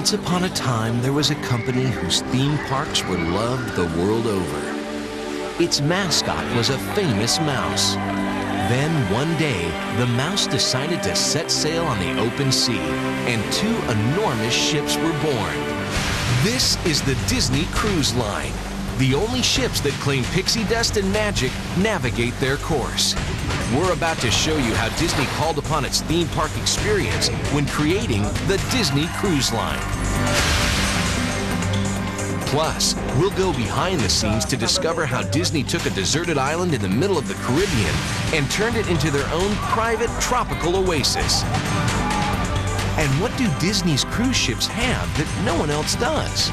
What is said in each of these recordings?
Once upon a time, there was a company whose theme parks were loved the world over. Its mascot was a famous mouse. Then one day, the mouse decided to set sail on the open sea, and two enormous ships were born. This is the Disney Cruise Line. The only ships that claim pixie dust and magic navigate their course. We're about to show you how Disney called upon its theme park experience when creating the Disney Cruise Line. Plus, we'll go behind the scenes to discover how Disney took a deserted island in the middle of the Caribbean and turned it into their own private tropical oasis. And what do Disney's cruise ships have that no one else does?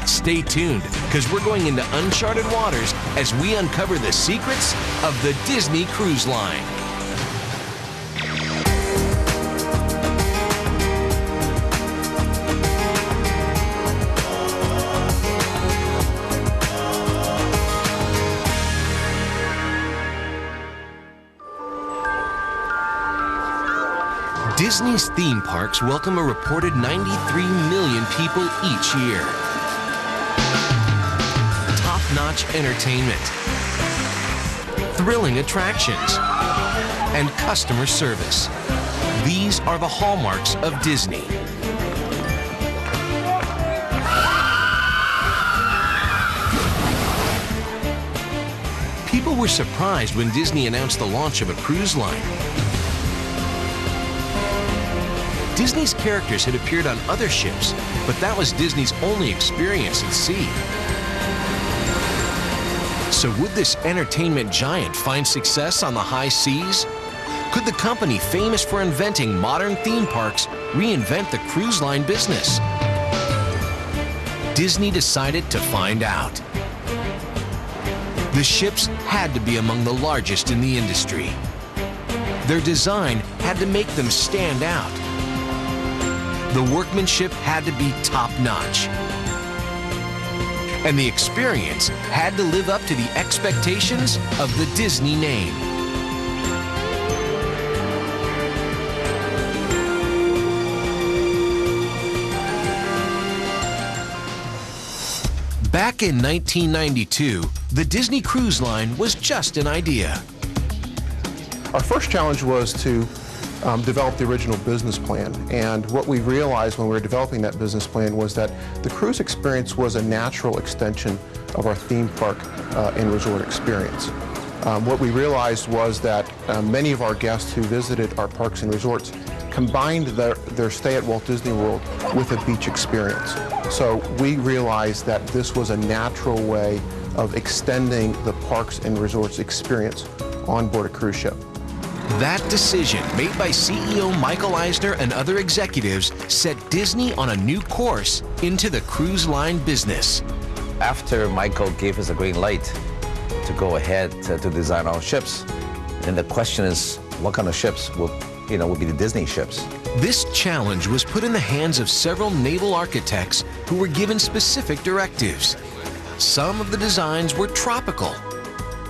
Stay tuned, because we're going into uncharted waters as we uncover the secrets of the Disney Cruise Line. Disney's theme parks welcome a reported 93 million people each year. Top-notch entertainment, thrilling attractions, and customer service. These are the hallmarks of Disney. People were surprised when Disney announced the launch of a cruise line. Disney's characters had appeared on other ships, but that was Disney's only experience at sea. So would this entertainment giant find success on the high seas? Could the company famous for inventing modern theme parks reinvent the cruise line business? Disney decided to find out. The ships had to be among the largest in the industry. Their design had to make them stand out. The workmanship had to be top-notch. And the experience had to live up to the expectations of the Disney name. Back in 1992, the Disney Cruise Line was just an idea. Our first challenge was to develop the original business plan, and what we realized when we were developing that business plan was that the cruise experience was a natural extension of our theme park and resort experience. What we realized was that many of our guests who visited our parks and resorts combined their stay at Walt Disney World with a beach experience. So we realized that this was a natural way of extending the parks and resorts experience on board a cruise ship. That decision, made by CEO Michael Eisner and other executives, set Disney on a new course into the cruise line business. After Michael gave us a green light to go ahead to design our ships, then the question is, what kind of ships will be the Disney ships? This challenge was put in the hands of several naval architects who were given specific directives. Some of the designs were tropical.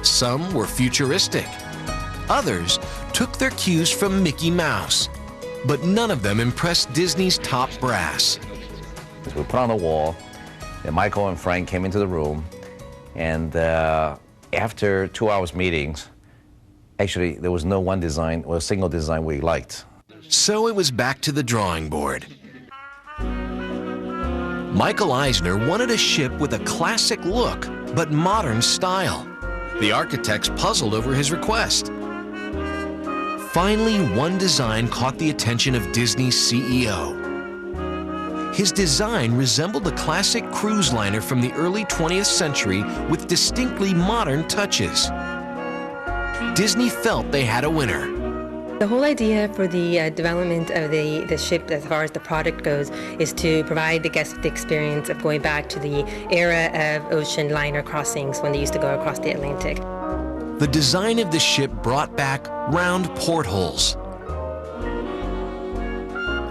Some were futuristic. Others took their cues from Mickey Mouse, but none of them impressed Disney's top brass. We put on the wall, and Michael and Frank came into the room, and after 2 hours meetings, actually there was no one design or a single design we liked. So it was back to the drawing board. Michael Eisner wanted a ship with a classic look, but modern style. The architects puzzled over his request. Finally, one design caught the attention of Disney's CEO. His design resembled the classic cruise liner from the early 20th century with distinctly modern touches. Disney felt they had a winner. The whole idea for the development of the ship, as far as the product goes, is to provide the guests with the experience of going back to the era of ocean liner crossings when they used to go across the Atlantic. The design of the ship brought back round portholes,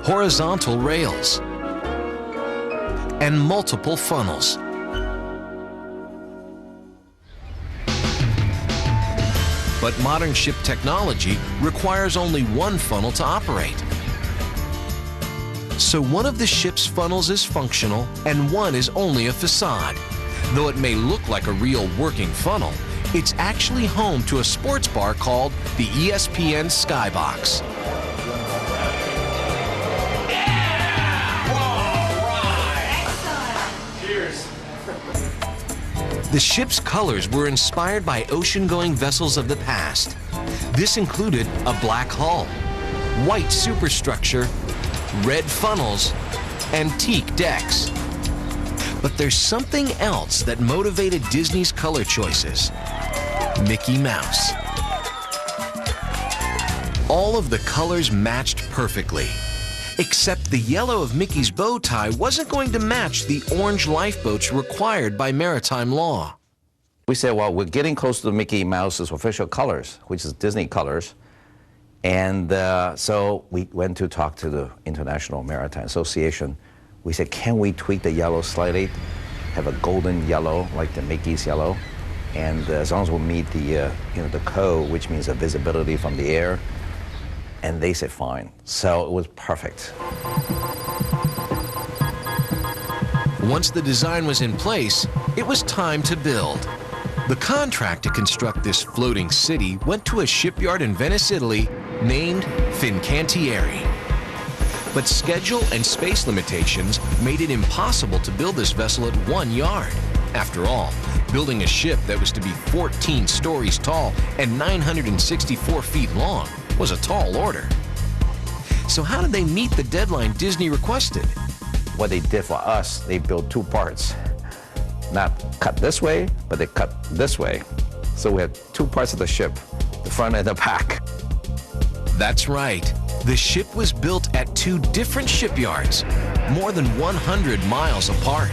horizontal rails, and multiple funnels. But modern ship technology requires only one funnel to operate. So one of the ship's funnels is functional and one is only a facade. Though it may look like a real working funnel, it's actually home to a sports bar called the ESPN Skybox. The ship's colors were inspired by ocean-going vessels of the past. This included a black hull, white superstructure, red funnels, and teak decks. But there's something else that motivated Disney's color choices: Mickey Mouse. All of the colors matched perfectly, except the yellow of Mickey's bow tie wasn't going to match the orange lifeboats required by maritime law. We said, well, we're getting close to Mickey Mouse's official colors, which is Disney colors. And so we went to talk to the International Maritime Association. We said, can we tweak the yellow slightly, have a golden yellow like the Mickey's yellow? And as long as we meet the, the code, which means the visibility from the air. And they said fine. So it was perfect. Once the design was in place, it was time to build. The contract to construct this floating city went to a shipyard in Venice, Italy, named Fincantieri. But schedule and space limitations made it impossible to build this vessel at one yard. After all, building a ship that was to be 14 stories tall and 964 feet long was a tall order. So how did they meet the deadline Disney requested? What they did for us, they built two parts. Not cut this way, but they cut this way. So we had two parts of the ship, the front and the back. That's right. The ship was built at two different shipyards, more than 100 miles apart.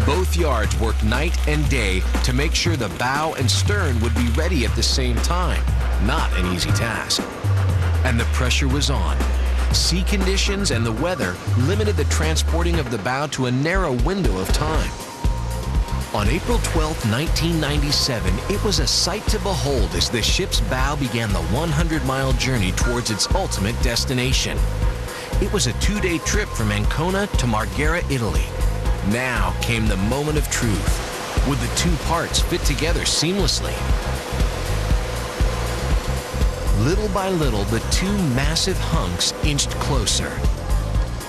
Both yards worked night and day to make sure the bow and stern would be ready at the same time. Not an easy task. And the pressure was on. Sea conditions and the weather limited the transporting of the bow to a narrow window of time. On April 12, 1997, it was a sight to behold as the ship's bow began the 100-mile journey towards its ultimate destination. It was a 2-day trip from Ancona to Marghera, Italy. Now came the moment of truth. Would the two parts fit together seamlessly? Little by little, the two massive hunks inched closer.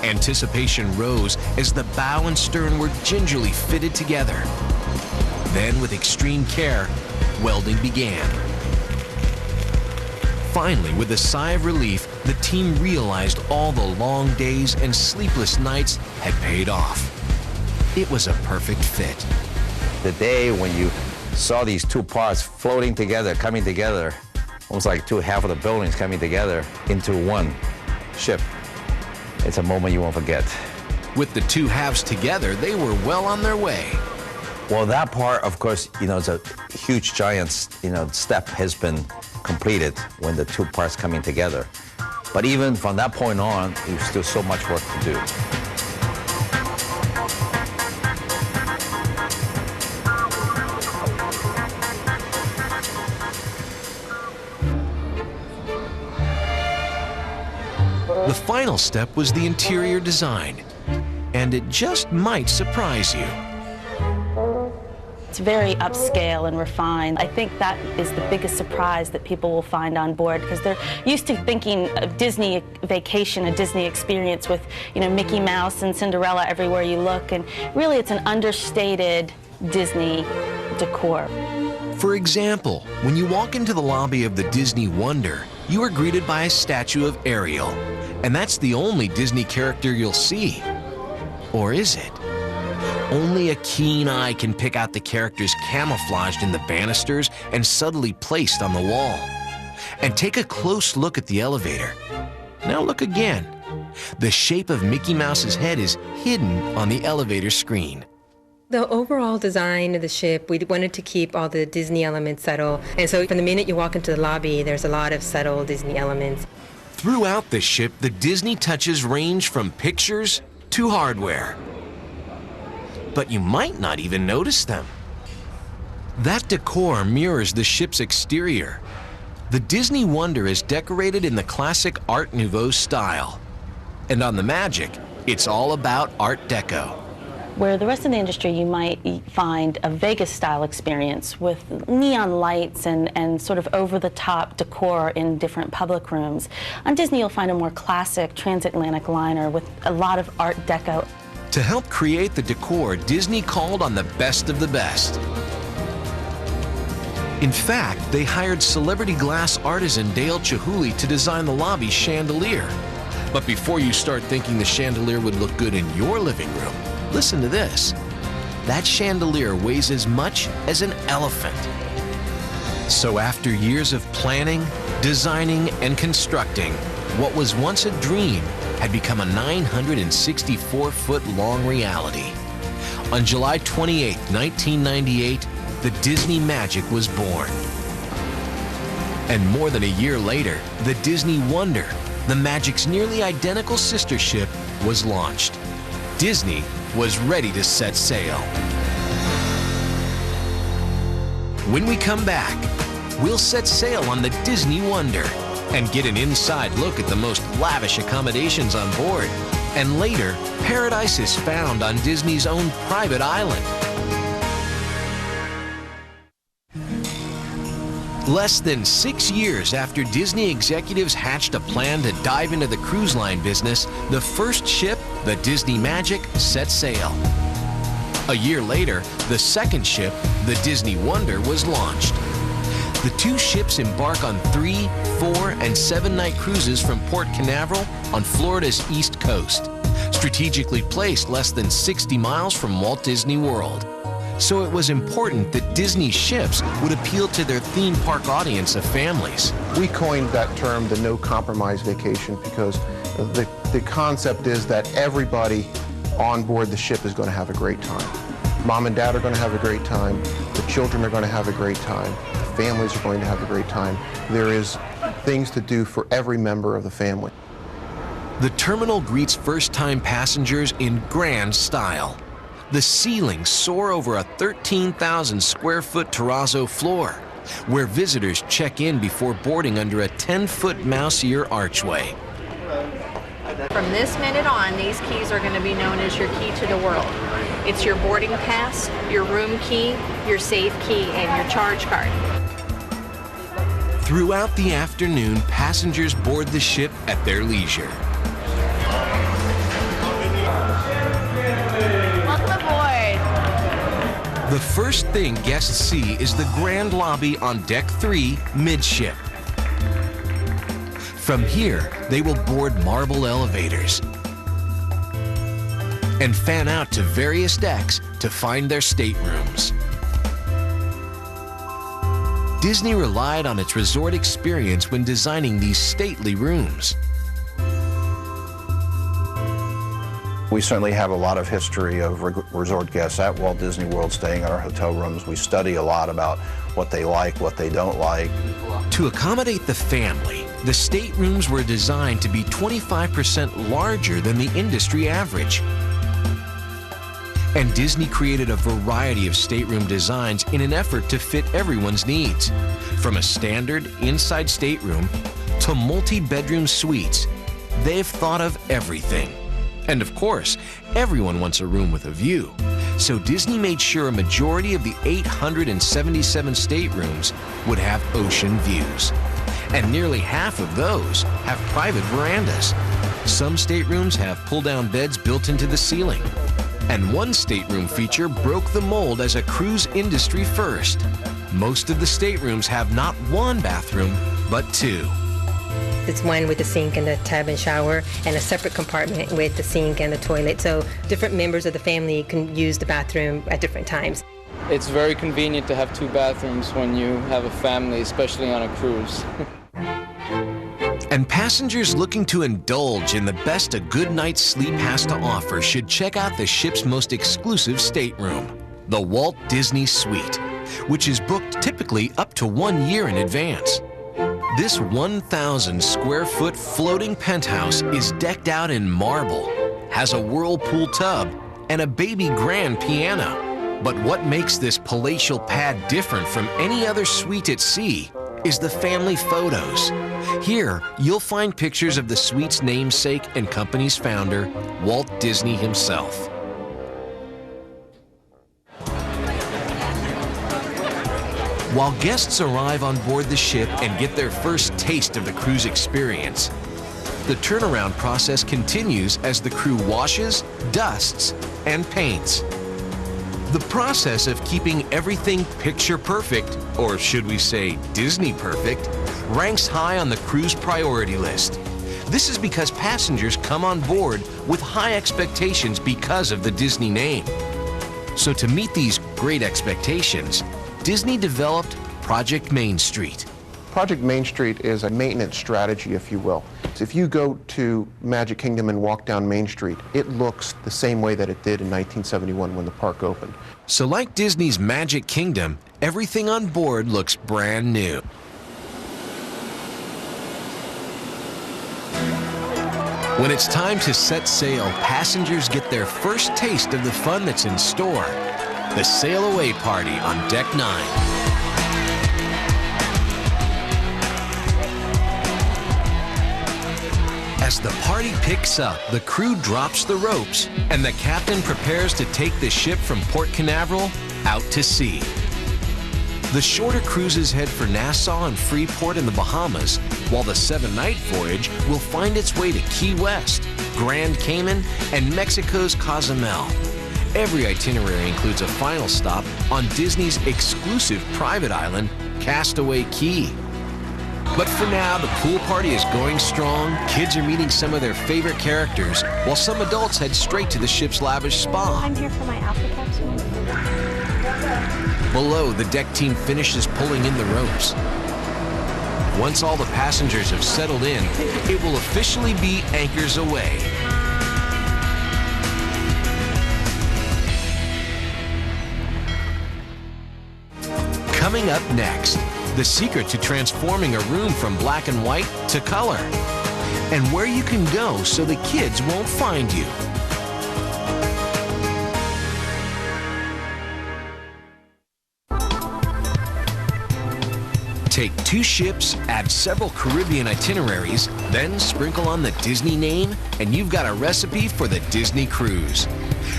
Anticipation rose as the bow and stern were gingerly fitted together. Then, with extreme care, welding began. Finally, with a sigh of relief, the team realized all the long days and sleepless nights had paid off. It was a perfect fit. The day when you saw these two parts floating together, coming together, almost like half of the buildings coming together into one ship. It's a moment you won't forget. With the two halves together, they were well on their way. Well, that part, of course, it's a huge, giant, step has been completed when the two parts coming together. But even from that point on, there's still so much work to do. The final step was the interior design, and it just might surprise you. It's very upscale and refined. I think that is the biggest surprise that people will find on board, because they're used to thinking of Disney vacation, a Disney experience with, Mickey Mouse and Cinderella everywhere you look, and really it's an understated Disney decor. For example, when you walk into the lobby of the Disney Wonder, you are greeted by a statue of Ariel, and that's the only Disney character you'll see. Or is it? Only a keen eye can pick out the characters camouflaged in the banisters and subtly placed on the wall. And take a close look at the elevator. Now look again. The shape of Mickey Mouse's head is hidden on the elevator screen. The overall design of the ship, we wanted to keep all the Disney elements subtle. And so from the minute you walk into the lobby, there's a lot of subtle Disney elements. Throughout the ship, the Disney touches range from pictures to hardware. But you might not even notice them. That decor mirrors the ship's exterior. The Disney Wonder is decorated in the classic Art Nouveau style. And on the Magic, it's all about Art Deco. Where the rest of the industry, you might find a Vegas-style experience with neon lights and sort of over-the-top decor in different public rooms. On Disney, you'll find a more classic transatlantic liner with a lot of Art Deco. To help create the decor, Disney called on the best of the best. In fact, they hired celebrity glass artisan Dale Chihuly to design the lobby chandelier. But before you start thinking the chandelier would look good in your living room, listen to this. That chandelier weighs as much as an elephant. So after years of planning, designing, and constructing, what was once a dream had become a 964-foot-long reality. On July 28, 1998, the Disney Magic was born. And more than a year later, the Disney Wonder, the Magic's nearly identical sister ship, was launched. Disney was ready to set sail. When we come back, we'll set sail on the Disney Wonder and get an inside look at the most lavish accommodations on board. And later, paradise is found on Disney's own private island. Less than 6 years after Disney executives hatched a plan to dive into the cruise line business, the first ship, the Disney Magic, set sail. A year later, the second ship, the Disney Wonder, was launched. The two ships embark on 3-, 4-, and 7-night cruises from Port Canaveral on Florida's east coast, strategically placed less than 60 miles from Walt Disney World. So it was important that Disney ships would appeal to their theme park audience of families. We coined that term the no compromise vacation because the concept is that everybody on board the ship is going to have a great time. Mom and dad are going to have a great time. The children are going to have a great time. The families are going to have a great time. There is things to do for every member of the family. The terminal greets first-time passengers in grand style. The ceilings soar over a 13,000 square foot terrazzo floor, where visitors check in before boarding under a 10-foot mouse ear archway. From this minute on, these keys are going to be known as your key to the world. It's your boarding pass, your room key, your safe key, and your charge card. Throughout the afternoon, passengers board the ship at their leisure. The first thing guests see is the grand lobby on Deck 3, midship. From here, they will board marble elevators and fan out to various decks to find their staterooms. Disney relied on its resort experience when designing these stately rooms. We certainly have a lot of history of resort guests at Walt Disney World staying in our hotel rooms. We study a lot about what they like, what they don't like. To accommodate the family, the staterooms were designed to be 25% larger than the industry average. And Disney created a variety of stateroom designs in an effort to fit everyone's needs. From a standard inside stateroom to multi-bedroom suites, they've thought of everything. And of course, everyone wants a room with a view. So Disney made sure a majority of the 877 staterooms would have ocean views. And nearly half of those have private verandas. Some staterooms have pull-down beds built into the ceiling. And one stateroom feature broke the mold as a cruise industry first. Most of the staterooms have not one bathroom, but two. It's one with the sink and the tub and shower, and a separate compartment with the sink and the toilet, so different members of the family can use the bathroom at different times. It's very convenient to have two bathrooms when you have a family, especially on a cruise. And passengers looking to indulge in the best a good night's sleep has to offer should check out the ship's most exclusive stateroom, the Walt Disney Suite, which is booked typically up to 1 year in advance. This 1,000 square foot floating penthouse is decked out in marble, has a whirlpool tub, and a baby grand piano. But what makes this palatial pad different from any other suite at sea is the family photos. Here, you'll find pictures of the suite's namesake and company's founder, Walt Disney himself. While guests arrive on board the ship and get their first taste of the cruise experience, the turnaround process continues as the crew washes, dusts, and paints. The process of keeping everything picture perfect, or should we say Disney perfect, ranks high on the cruise priority list. This is because passengers come on board with high expectations because of the Disney name. So to meet these great expectations, Disney developed Project Main Street. Project Main Street is a maintenance strategy, if you will. If you go to Magic Kingdom and walk down Main Street, it looks the same way that it did in 1971 when the park opened. So like Disney's Magic Kingdom, everything on board looks brand new. When it's time to set sail, passengers get their first taste of the fun that's in store. The Sail Away Party on Deck 9. As the party picks up, the crew drops the ropes, and the captain prepares to take the ship from Port Canaveral out to sea. The shorter cruises head for Nassau and Freeport in the Bahamas, while the 7-night voyage will find its way to Key West, Grand Cayman, and Mexico's Cozumel. Every itinerary includes a final stop on Disney's exclusive private island, Castaway Cay. But for now, the pool party is going strong, kids are meeting some of their favorite characters, while some adults head straight to the ship's lavish spa. I'm here for my alpha capsule. Below, the deck team finishes pulling in the ropes. Once all the passengers have settled in, it will officially be anchors away. Coming up next, the secret to transforming a room from black and white to color, and where you can go so the kids won't find you. Take 2 ships, add several Caribbean itineraries, then sprinkle on the Disney name, and you've got a recipe for the Disney cruise.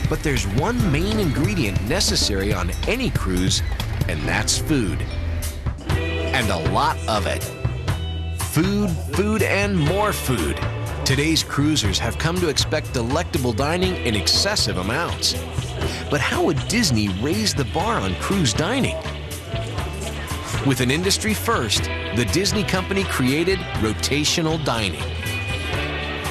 But there's one main ingredient necessary on any cruise, and that's food. And a lot of it. Food, food, and more food. Today's cruisers have come to expect delectable dining in excessive amounts. But how would Disney raise the bar on cruise dining? With an industry first, the Disney company created rotational dining.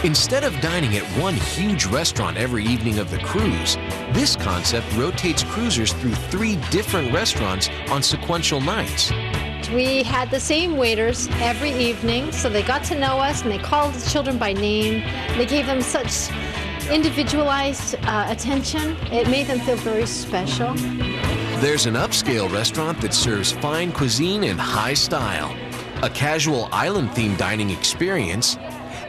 Instead of dining at one huge restaurant every evening of the cruise, this concept rotates cruisers through 3 different restaurants on sequential nights. We had the same waiters every evening, so they got to know us and they called the children by name. They gave them such individualized attention. It made them feel very special. There's an upscale restaurant that serves fine cuisine in high style, a casual island-themed dining experience,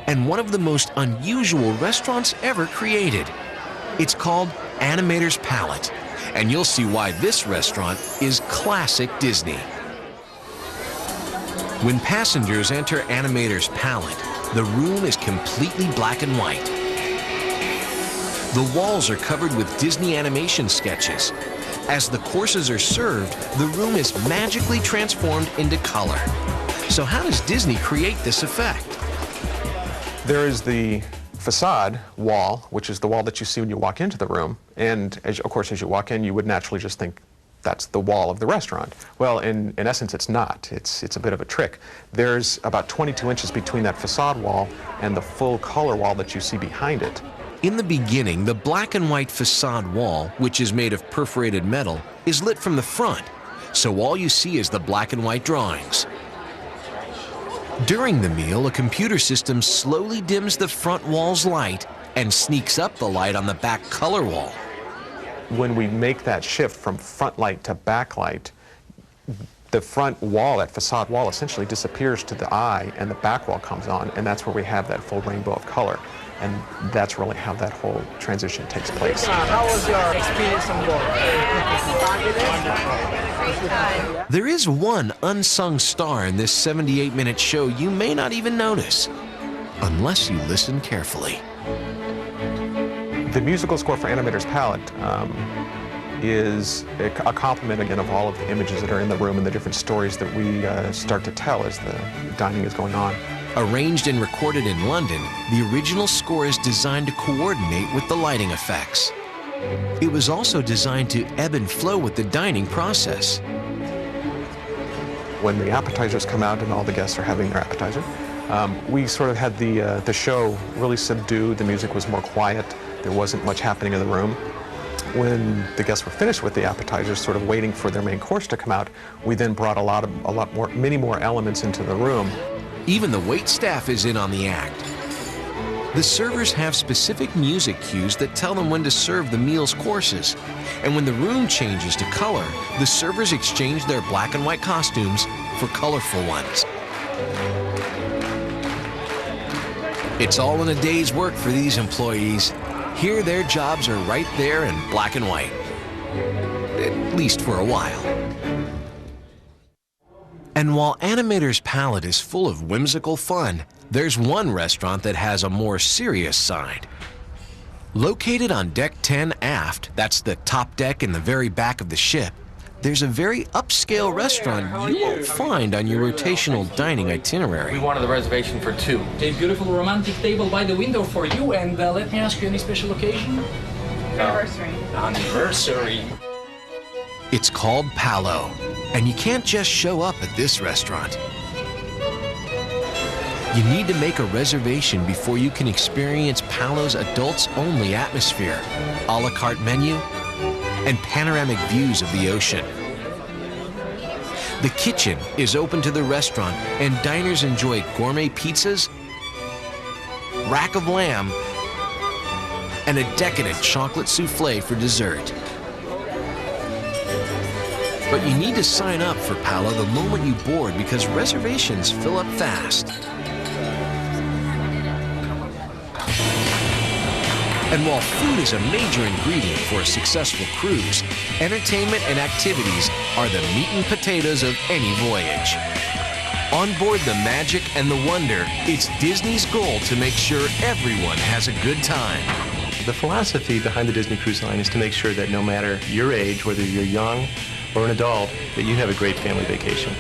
and one of the most unusual restaurants ever created. It's called Animator's Palette, and you'll see why this restaurant is classic Disney. When passengers enter Animator's Palette, the room is completely black and white. The walls are covered with Disney animation sketches. As the courses are served, the room is magically transformed into color. So how does Disney create this effect? There is the facade wall, which is the wall that you see when you walk into the room. And of course, as you walk in, you would naturally just think that's the wall of the restaurant. Well, in essence, it's not. It's a bit of a trick. There's about 22 inches between that facade wall and the full color wall that you see behind it. In the beginning, the black and white facade wall, which is made of perforated metal, is lit from the front, so all you see is the black and white drawings. During the meal, a computer system slowly dims the front wall's light and sneaks up the light on the back color wall. When we make that shift from front light to back light, the front wall, that facade wall, essentially disappears to the eye and the back wall comes on, and that's where we have that full rainbow of color. And that's really how that whole transition takes place. How was your experience on board? anytime. There is one unsung star in this 78-minute show you may not even notice, unless you listen carefully. The musical score for Animator's Palette is a complement, again, of all of the images that are in the room and the different stories that we start to tell as the dining is going on. Arranged and recorded in London, the original score is designed to coordinate with the lighting effects. It was also designed to ebb and flow with the dining process. When the appetizers come out and all the guests are having their appetizer, we sort of had the show really subdued. The music was more quiet. There wasn't much happening in the room. When the guests were finished with the appetizers, sort of waiting for their main course to come out, we then brought many more elements into the room. Even the wait staff is in on the act. The servers have specific music cues that tell them when to serve the meal's courses. And when the room changes to color, the servers exchange their black and white costumes for colorful ones. It's all in a day's work for these employees. Here, their jobs are right there in black and white. At least for a while. And while Animator's Palette is full of whimsical fun, there's one restaurant that has a more serious side. Located on Deck 10 aft, that's the top deck in the very back of the ship, there's a very upscale restaurant you won't find on your rotational dining itinerary. We wanted a reservation for 2. A beautiful romantic table by the window for you, and let me ask you, any special occasion? Anniversary. Anniversary. It's called Palo, and you can't just show up at this restaurant. You need to make a reservation before you can experience Palo's adults-only atmosphere, a la carte menu, and panoramic views of the ocean. The kitchen is open to the restaurant, and diners enjoy gourmet pizzas, rack of lamb, and a decadent chocolate souffle for dessert. But you need to sign up for Palo the moment you board because reservations fill up fast. And while food is a major ingredient for a successful cruise, entertainment and activities are the meat and potatoes of any voyage. On board the magic and the wonder, it's Disney's goal to make sure everyone has a good time. The philosophy behind the Disney Cruise Line is to make sure that no matter your age, whether you're young or an adult, that you have a great family vacation.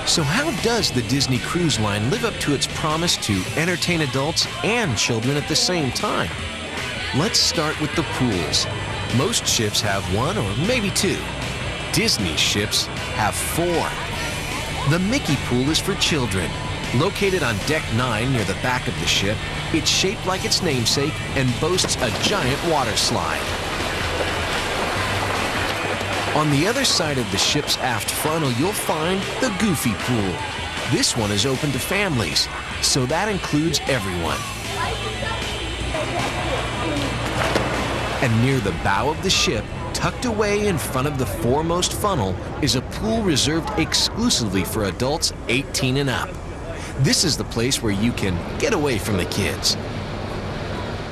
So how does the Disney Cruise Line live up to its promise to entertain adults and children at the same time? Let's start with the pools. Most ships have 1 or maybe 2. Disney's ships have 4. The Mickey Pool is for children. Located on Deck 9 near the back of the ship, it's shaped like its namesake and boasts a giant water slide. On the other side of the ship's aft funnel, you'll find the Goofy Pool. This one is open to families, so that includes everyone. And near the bow of the ship, tucked away in front of the foremost funnel, is a pool reserved exclusively for adults 18 and up. This is the place where you can get away from the kids.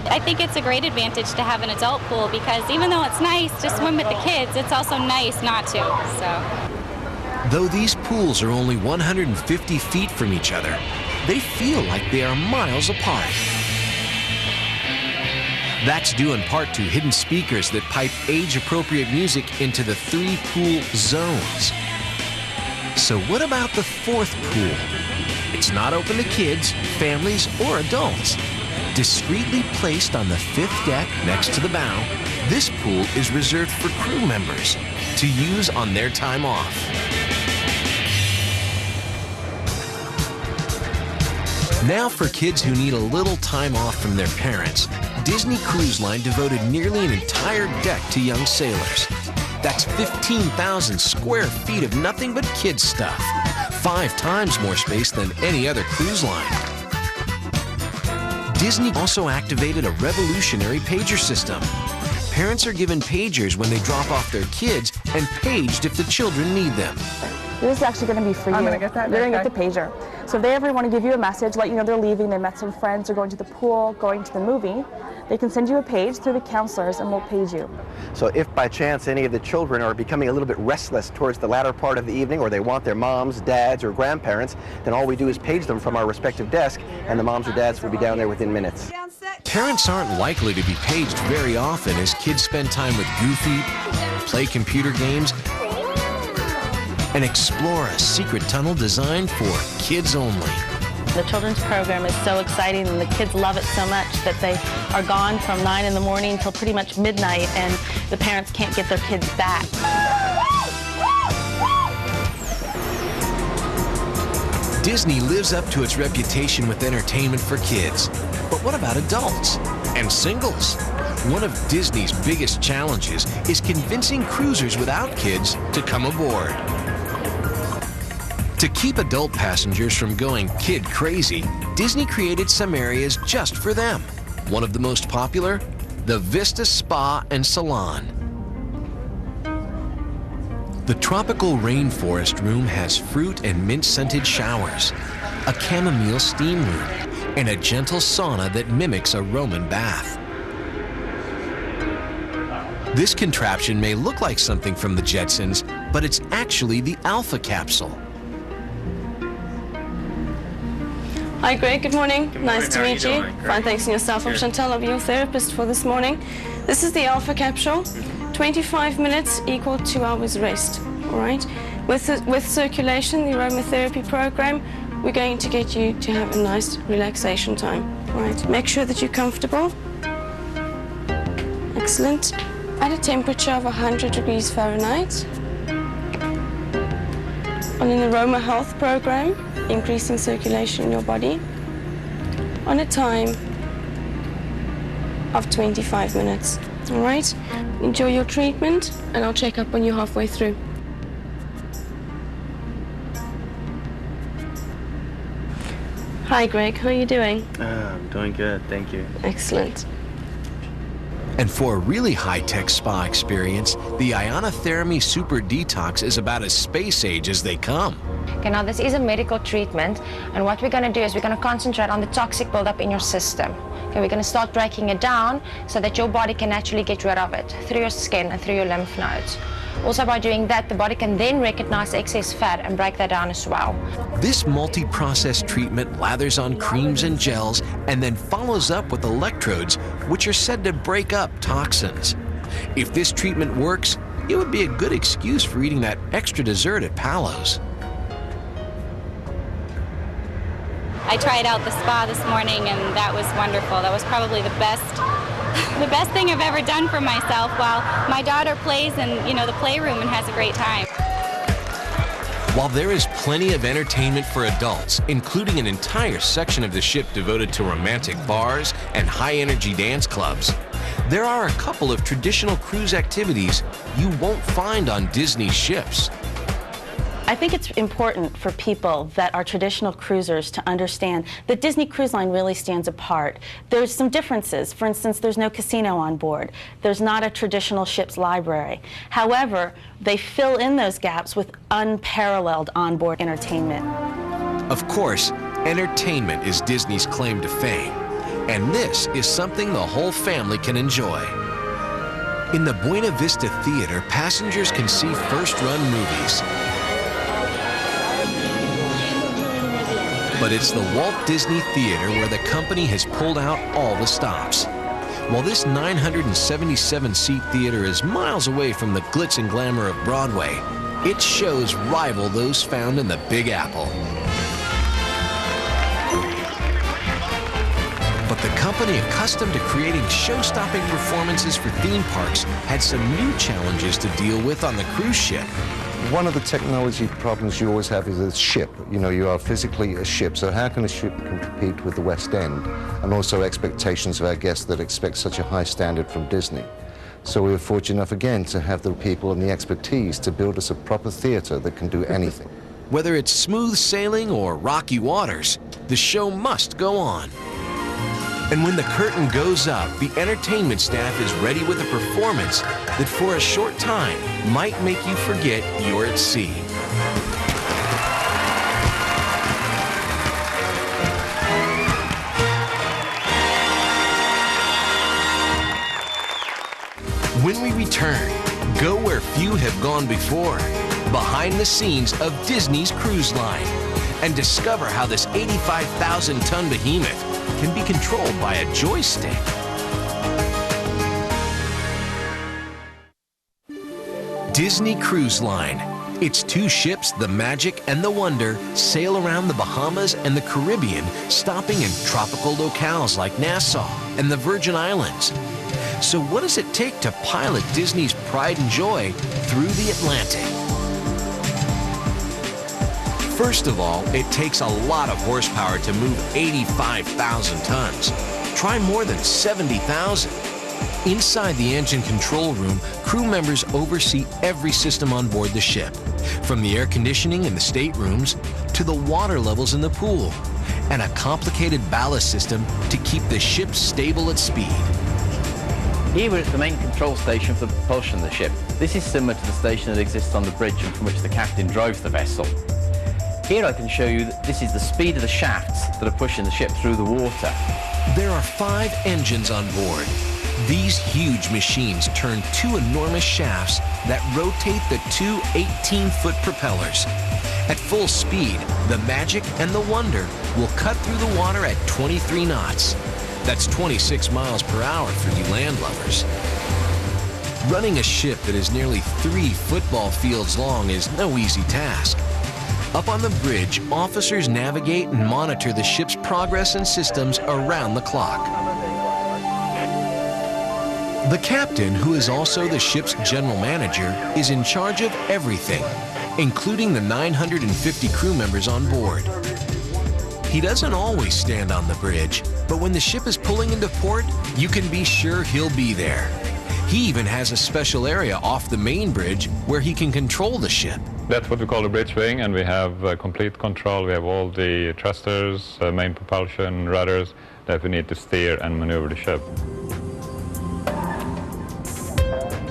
I think it's a great advantage to have an adult pool because even though it's nice to swim with the kids, it's also nice not to. So. Though these pools are only 150 feet from each other, they feel like they are miles apart. That's due in part to hidden speakers that pipe age-appropriate music into the 3 pool zones. So what about the 4th pool? It's not open to kids, families, or adults. Discreetly placed on the 5th deck next to the bow, this pool is reserved for crew members to use on their time off. Now for kids who need a little time off from their parents, Disney Cruise Line devoted nearly an entire deck to young sailors. That's 15,000 square feet of nothing but kids stuff. 5 times more space than any other cruise line. Disney also activated a revolutionary pager system. Parents are given pagers when they drop off their kids and paged if the children need them. This is actually going to be for you. I'm going to get that. You're going to get the pager. So if they ever want to give you a message, let you know they're leaving, they met some friends, they're going to the pool, going to the movie, They can send you a page through the counselors and we'll page you. So if by chance any of the children are becoming a little bit restless towards the latter part of the evening, or they want their moms, dads, or grandparents, then all we do is page them from our respective desk, and the moms or dads will be down there within minutes. Parents aren't likely to be paged very often as kids spend time with Goofy, play computer games, and explore a secret tunnel designed for kids only. The children's program is so exciting and the kids love it so much that they are gone from 9 in the morning till pretty much midnight, and the parents can't get their kids back. Disney lives up to its reputation with entertainment for kids. But what about adults and singles? One of Disney's biggest challenges is convincing cruisers without kids to come aboard. To keep adult passengers from going kid crazy, Disney created some areas just for them. One of the most popular, the Vista Spa and Salon. The tropical rainforest room has fruit and mint-scented showers, a chamomile steam room, and a gentle sauna that mimics a Roman bath. This contraption may look like something from the Jetsons, but it's actually the Alpha capsule. Hi Greg, good morning. Nice to meet you. Fine, thanks, and yourself. I'm Chantal, I'll be your therapist for this morning. This is the Alpha capsule. 25 minutes equal 2 hours rest, all right? With circulation, the aromatherapy program, we're going to get you to have a nice relaxation time, all right? Make sure that you're comfortable. Excellent. At a temperature of 100 degrees Fahrenheit. On an Aroma Health program, increasing circulation in your body, on a time of 25 minutes. All right? Enjoy your treatment, and I'll check up on you halfway through. Hi, Greg. How are you doing? I'm doing good, thank you. Excellent. And for a really high-tech spa experience, the Ionotherapy Super Detox is about as space age as they come. Okay, now this is a medical treatment, and what we're going to do is we're going to concentrate on the toxic buildup in your system. Okay, we're going to start breaking it down so that your body can actually get rid of it through your skin and through your lymph nodes. Also, by doing that, the body can then recognize excess fat and break that down as well. This multi-process treatment lathers on creams and gels and then follows up with electrodes, which are said to break up toxins. If this treatment works, it would be a good excuse for eating that extra dessert at Palo's. I tried out the spa this morning, and that was wonderful. That was probably the best thing I've ever done for myself, while my daughter plays in, the playroom and has a great time. While there is plenty of entertainment for adults, including an entire section of the ship devoted to romantic bars and high-energy dance clubs, there are a couple of traditional cruise activities you won't find on Disney ships. I think it's important for people that are traditional cruisers to understand that Disney Cruise Line really stands apart. There's some differences. For instance, there's no casino on board. There's not a traditional ship's library. However, they fill in those gaps with unparalleled onboard entertainment. Of course, entertainment is Disney's claim to fame, and this is something the whole family can enjoy. In the Buena Vista Theater, passengers can see first-run movies. But it's the Walt Disney Theater where the company has pulled out all the stops. While this 977-seat theater is miles away from the glitz and glamour of Broadway, its shows rival those found in the Big Apple. But the company accustomed to creating show-stopping performances for theme parks had some new challenges to deal with on the cruise ship. One of the technology problems you always have is a ship. You are physically a ship, so how can a ship compete with the West End? And also expectations of our guests that expect such a high standard from Disney. So we were fortunate enough again to have the people and the expertise to build us a proper theater that can do anything. Whether it's smooth sailing or rocky waters, the show must go on. And when the curtain goes up, the entertainment staff is ready with a performance that for a short time might make you forget you're at sea. When we return, go where few have gone before, behind the scenes of Disney's Cruise Line, and discover how this 85,000-ton behemoth can be controlled by a joystick. Disney Cruise Line. Its two ships, the Magic and the Wonder, sail around the Bahamas and the Caribbean, stopping in tropical locales like Nassau and the Virgin Islands. So what does it take to pilot Disney's Pride and Joy through the Atlantic? First of all, it takes a lot of horsepower to move 85,000 tons. Try more than 70,000. Inside the engine control room, crew members oversee every system on board the ship, from the air conditioning in the staterooms to the water levels in the pool, and a complicated ballast system to keep the ship stable at speed. Here we're at the main control station for the propulsion of the ship. This is similar to the station that exists on the bridge and from which the captain drives the vessel. Here I can show you that this is the speed of the shafts that are pushing the ship through the water. There are 5 engines on board. These huge machines turn 2 enormous shafts that rotate the 2 18-foot propellers. At full speed, the Magic and the Wonder will cut through the water at 23 knots. That's 26 miles per hour for you land lovers. Running a ship that is nearly 3 football fields long is no easy task. Up on the bridge, officers navigate and monitor the ship's progress and systems around the clock. The captain, who is also the ship's general manager, is in charge of everything, including the 950 crew members on board. He doesn't always stand on the bridge, but when the ship is pulling into port, you can be sure he'll be there. He even has a special area off the main bridge where he can control the ship. That's what we call the bridge wing, and we have complete control. We have all the thrusters, main propulsion, rudders that we need to steer and maneuver the ship.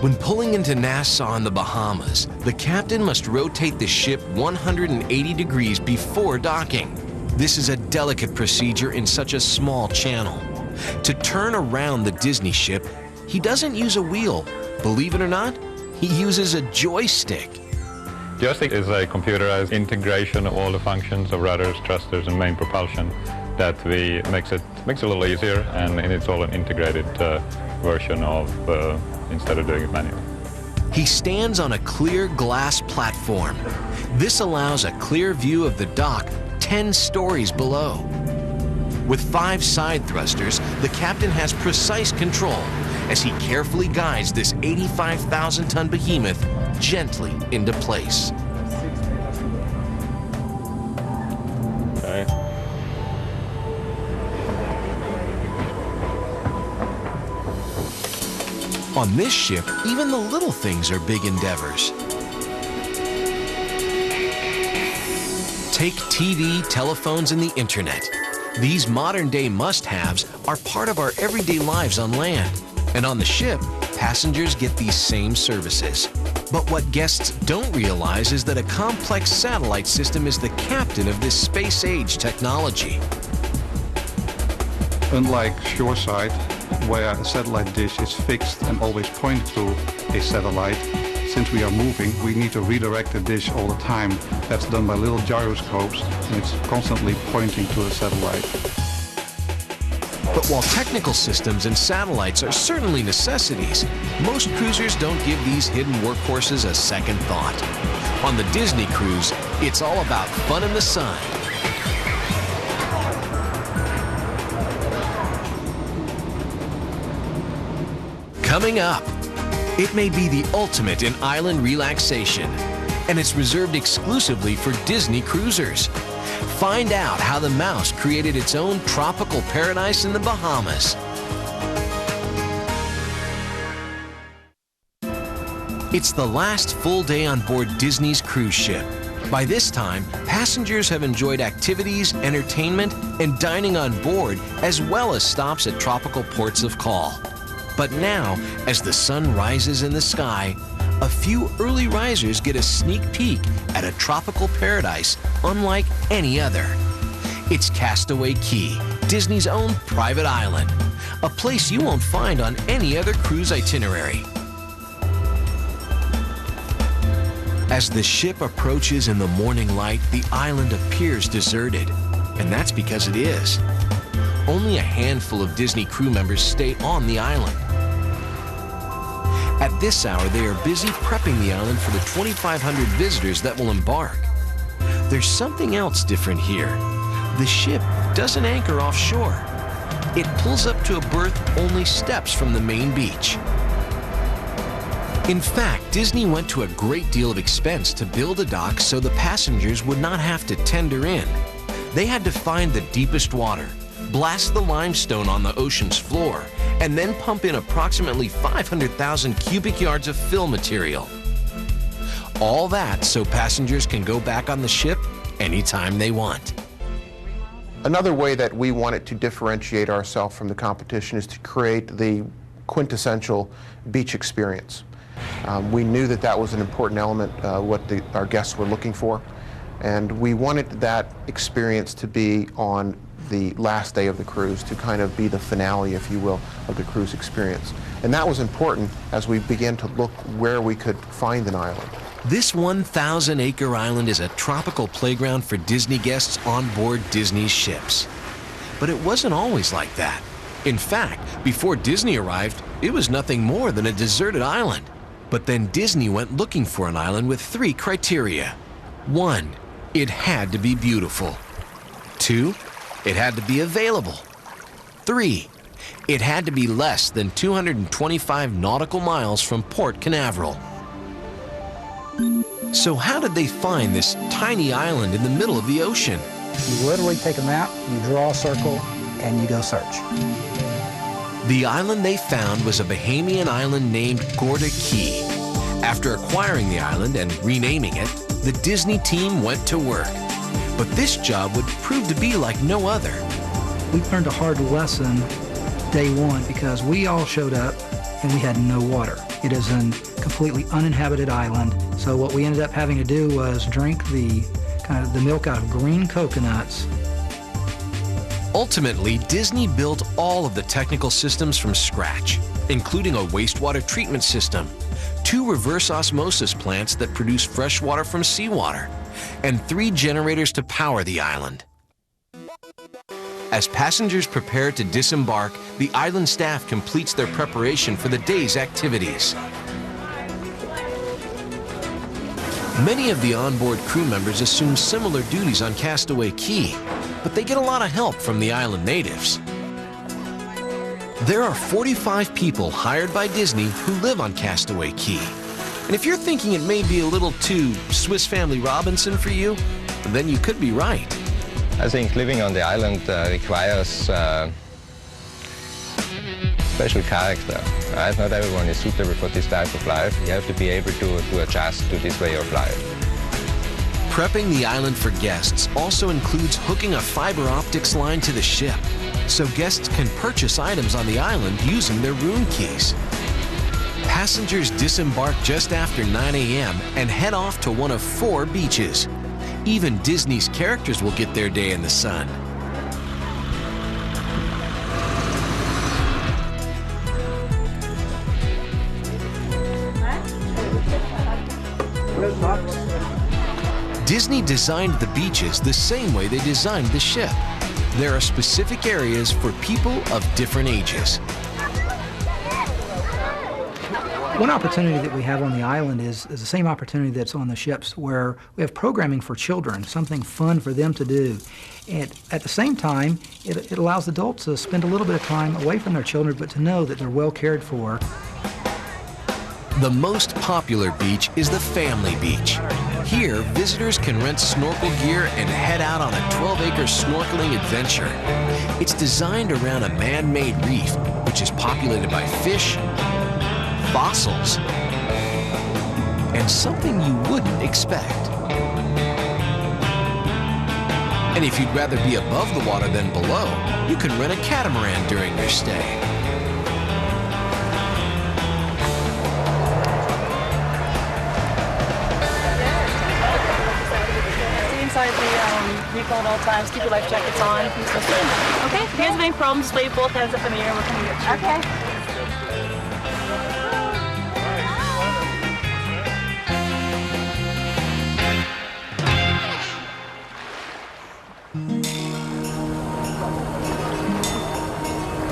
When pulling into Nassau in the Bahamas, the captain must rotate the ship 180 degrees before docking. This is a delicate procedure in such a small channel. To turn around the Disney ship, he doesn't use a wheel. Believe it or not, he uses a joystick. Joystick is a computerized integration of all the functions of rudders, thrusters, and main propulsion that makes it a little easier, and it's all an integrated version of instead of doing it manually. He stands on a clear glass platform. This allows a clear view of the dock 10 stories below. With 5 side thrusters, the captain has precise control as he carefully guides this 85,000-ton behemoth gently into place. Okay. On this ship, even the little things are big endeavors. Take TV, telephones, and the internet. These modern-day must-haves are part of our everyday lives on land. And on the ship, passengers get these same services. But what guests don't realize is that a complex satellite system is the captain of this space-age technology. Unlike shoreside, where the satellite dish is fixed and always points to a satellite, since we are moving, we need to redirect the dish all the time. That's done by little gyroscopes, and it's constantly pointing to the satellite. But while technical systems and satellites are certainly necessities, most cruisers don't give these hidden workhorses a second thought. On the Disney cruise, it's all about fun in the sun. Coming up, it may be the ultimate in island relaxation, and it's reserved exclusively for Disney cruisers. Find out how the mouse created its own tropical paradise in the Bahamas. It's the last full day on board Disney's cruise ship. By this time, passengers have enjoyed activities, entertainment, and dining on board, as well as stops at tropical ports of call. But now, as the sun rises in the sky, a few early risers get a sneak peek at a tropical paradise unlike any other. It's Castaway Cay, Disney's own private island, a place you won't find on any other cruise itinerary. As the ship approaches in the morning light, the island appears deserted, and that's because it is. Only a handful of Disney crew members stay on the island. At this hour, they are busy prepping the island for the 2,500 visitors that will embark. There's something else different here. The ship doesn't anchor offshore. It pulls up to a berth only steps from the main beach. In fact, Disney went to a great deal of expense to build a dock so the passengers would not have to tender in. They had to find the deepest water, blast the limestone on the ocean's floor, and then pump in approximately 500,000 cubic yards of fill material. All that so passengers can go back on the ship anytime they want. Another way that we wanted to differentiate ourselves from the competition is to create the quintessential beach experience. We knew that that was an important element, what our guests were looking for, and we wanted that experience to be on the last day of the cruise, to kind of be the finale, if you will, of the cruise experience. And that was important as we began to look where we could find an island. This 1,000-acre island is a tropical playground for Disney guests on board Disney's ships. But it wasn't always like that. In fact, before Disney arrived, it was nothing more than a deserted island. But then Disney went looking for an island with 3 criteria. 1, it had to be beautiful. 2, it had to be available. 3, it had to be less than 225 nautical miles from Port Canaveral. So how did they find this tiny island in the middle of the ocean? You literally take a map, you draw a circle, and you go search. The island they found was a Bahamian island named Gorda Key. After acquiring the island and renaming it, the Disney team went to work. But this job would prove to be like no other. We learned a hard lesson day one because we all showed up and we had no water. It is a completely uninhabited island. So what we ended up having to do was drink the milk out of green coconuts. Ultimately, Disney built all of the technical systems from scratch, including a wastewater treatment system, 2 reverse osmosis plants that produce fresh water from seawater, and 3 generators to power the island. As passengers prepare to disembark, the island staff completes their preparation for the day's activities. Many of the onboard crew members assume similar duties on Castaway Cay, but they get a lot of help from the island natives. There are 45 people hired by Disney who live on Castaway Cay. And if you're thinking it may be a little too Swiss Family Robinson for you, then you could be right. I think living on the island requires special character. Right? Not everyone is suitable for this type of life. You have to be able to adjust to this way of life. Prepping the island for guests also includes hooking a fiber optics line to the ship, so guests can purchase items on the island using their room keys. Passengers disembark just after 9 a.m. and head off to one of 4 beaches. Even Disney's characters will get their day in the sun. Disney designed the beaches the same way they designed the ship. There are specific areas for people of different ages. One opportunity that we have on the island is the same opportunity that's on the ships, where we have programming for children, something fun for them to do. And at the same time, it allows adults to spend a little bit of time away from their children, but to know that they're well cared for. The most popular beach is the Family Beach. Here, visitors can rent snorkel gear and head out on a 12-acre snorkeling adventure. It's designed around a man-made reef, which is populated by fish, fossils, and something you wouldn't expect. And if you'd rather be above the water than below, you can rent a catamaran during your stay. Inside the vehicle at all times. Keep your life jackets on. Okay, if you guys have any problems, just wave both hands up in the air. We're coming to get you. Okay.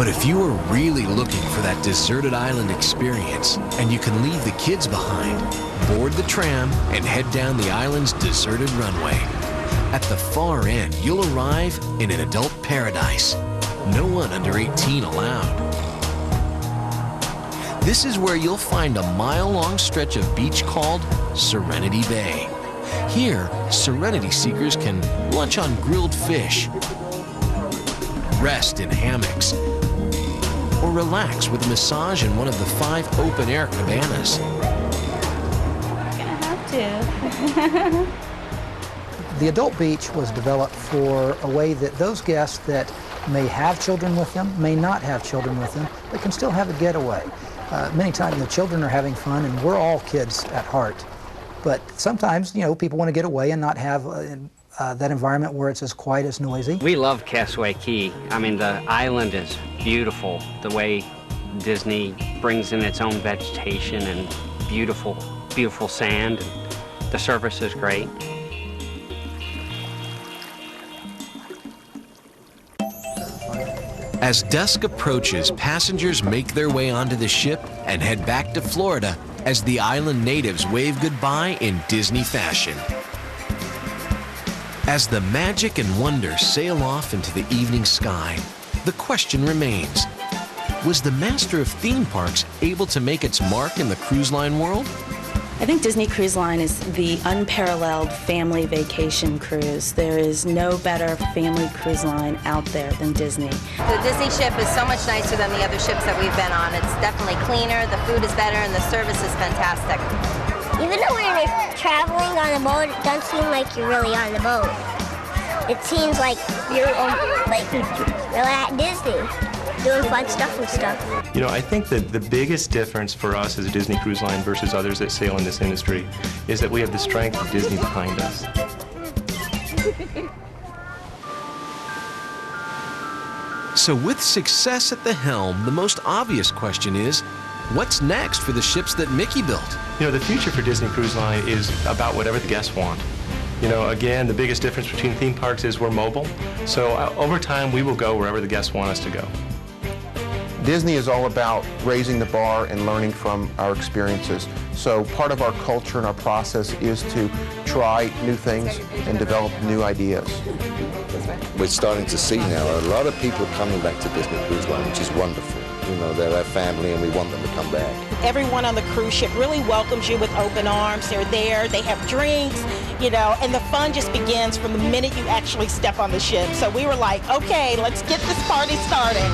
But if you are really looking for that deserted island experience, and you can leave the kids behind, board the tram and head down the island's deserted runway. At the far end, you'll arrive in an adult paradise. No one under 18 allowed. This is where you'll find a mile-long stretch of beach called Serenity Bay. Here, Serenity seekers can lunch on grilled fish, rest in hammocks, or relax with a massage in one of the 5 open-air cabanas. Gonna have to. The adult beach was developed for a way that those guests that may have children with them, may not have children with them, but can still have a getaway. Many times the children are having fun, and we're all kids at heart. But sometimes, you know, people want to get away and not have that environment where it's as quiet, as noisy. We love Castaway Cay. I mean, the island is beautiful. The way Disney brings in its own vegetation and beautiful, beautiful sand. And the service is great. As dusk approaches, passengers make their way onto the ship and head back to Florida as the island natives wave goodbye in Disney fashion. As the magic and wonder sail off into the evening sky, the question remains, was the master of theme parks able to make its mark in the cruise line world? I think Disney Cruise Line is the unparalleled family vacation cruise. There is no better family cruise line out there than Disney. The Disney ship is so much nicer than the other ships that we've been on. It's definitely cleaner, the food is better, and the service is fantastic. Even though when you're traveling on a boat, it doesn't seem like you're really on the boat. It seems like you're at Disney, doing fun stuff and stuff. You know, I think that the biggest difference for us as a Disney Cruise Line versus others that sail in this industry is that we have the strength of Disney behind us. So with success at the helm, the most obvious question is, what's next for the ships that Mickey built? You know, the future for Disney Cruise Line is about whatever the guests want. You know, again, the biggest difference between theme parks is we're mobile. So over time, we will go wherever the guests want us to go. Disney is all about raising the bar and learning from our experiences. So part of our culture and our process is to try new things and develop new ideas. We're starting to see now a lot of people are coming back to Disney Cruise Line, which is wonderful. You know, they're our family and we want them to come back. Everyone on the cruise ship really welcomes you with open arms. They're there, they have drinks, you know, and the fun just begins from the minute you actually step on the ship. So we were like, okay, let's get this party started.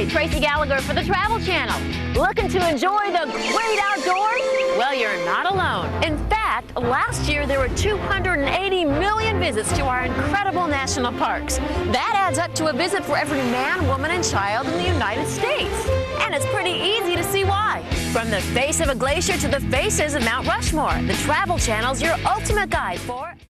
Tracy Gallagher for the Travel Channel. Looking to enjoy the great outdoors? Well, you're not alone. In fact, last year there were 280 million visits to our incredible national parks. That adds up to a visit for every man, woman, and child in the United States. And it's pretty easy to see why. From the face of a glacier to the faces of Mount Rushmore, the Travel Channel's your ultimate guide for